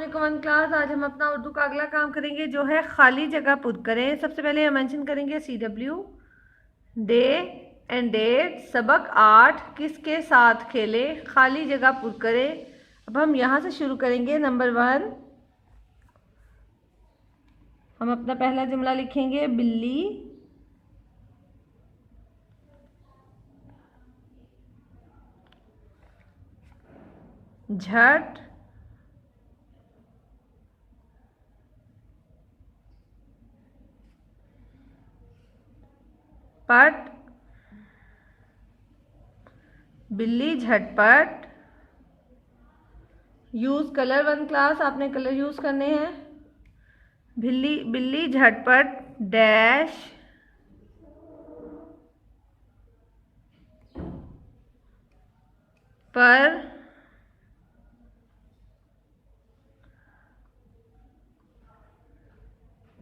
वालेकुम one class. आज हम अपना उर्दू का अगला काम करेंगे जो है खाली जगह पुट करें। सबसे पहले हम मेंशन करेंगे CW, डे एंड डेट, सबक 8 किसके साथ खेले, खाली जगह पुट करें। अब हम यहाँ से शुरू करेंगे। नंबर 1 हम अपना पहला जुमला लिखेंगे, बिल्ली झट पट, बिल्ली झटपट। यूज कलर वन क्लास, आपने कलर यूज करने हैं। बिल्ली बिल्ली झटपट डैश पर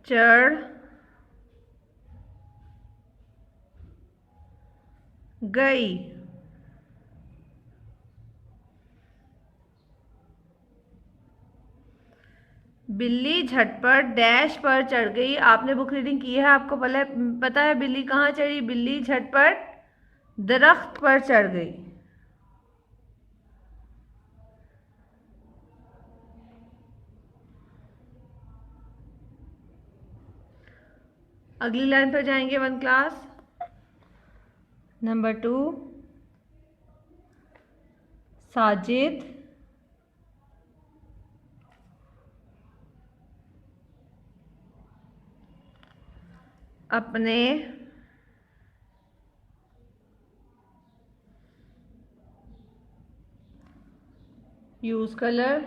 चढ़ गई। बिल्ली झटपट डैश पर चढ़ गई। आपने बुक रीडिंग की है, आपको पता है बिल्ली कहाँ चढ़ी। बिल्ली झटपट दरख्त पर चढ़ गई। अगली लाइन पर जाएंगे वन क्लास। नंबर 2 साजिद अपने यूज कलर,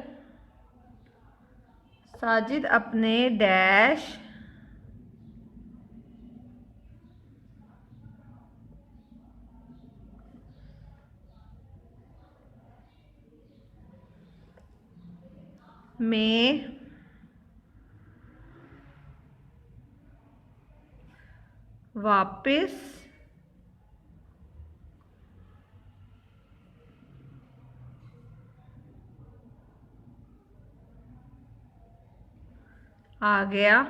साजिद अपने डैश में वापस आ गया।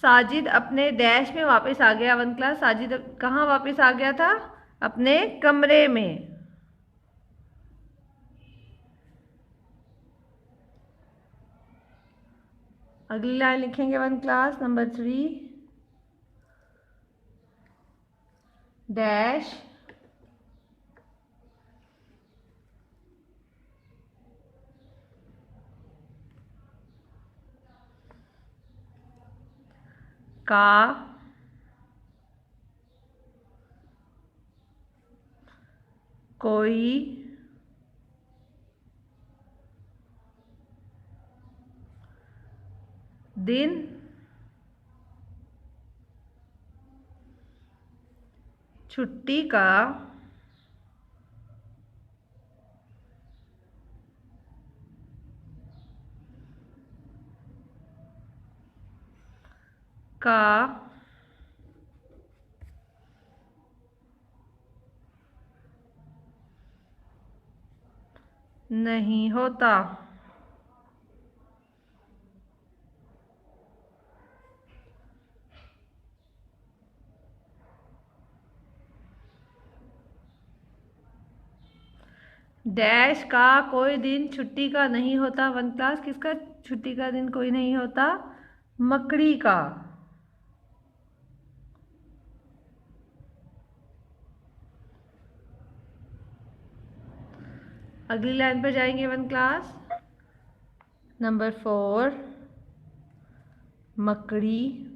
साजिद अपने डैश में वापस आ गया वन क्लास। साजिद कहाँ वापस आ गया था? अपने कमरे में। अगली लाइन लिखेंगे वन क्लास। नंबर 3 डैश का कोई दिन छुट्टी का नहीं होता। डैश का कोई दिन छुट्टी का नहीं होता वन क्लास। किसका छुट्टी का दिन कोई नहीं होता? मकड़ी का। अगली लाइन पर जाएंगे वन क्लास। नंबर 4 मकड़ी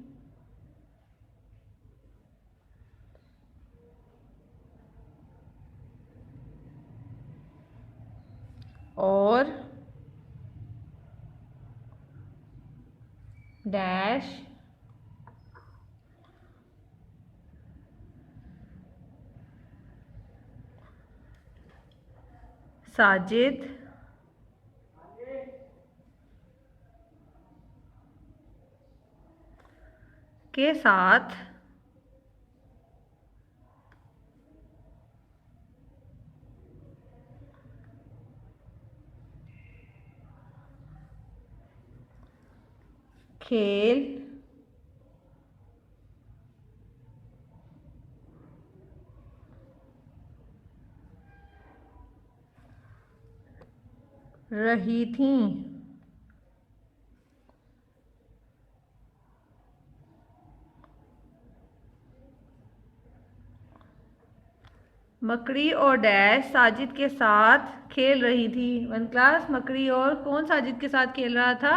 और डैश साजिद के साथ खेल रही थीं। मकड़ी और डैश साजिद के साथ खेल रही थी। वन क्लास, मकड़ी और कौन साजिद के साथ खेल रहा था?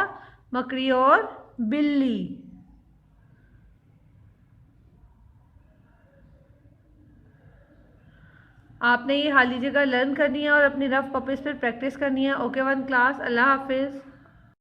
मकड़ी और बिल्ली। आपने ये खाली जगह लर्न करनी है और अपनी रफ कॉपीज पर प्रैक्टिस करनी है। ओके वन क्लास, अल्लाह हाफिज़।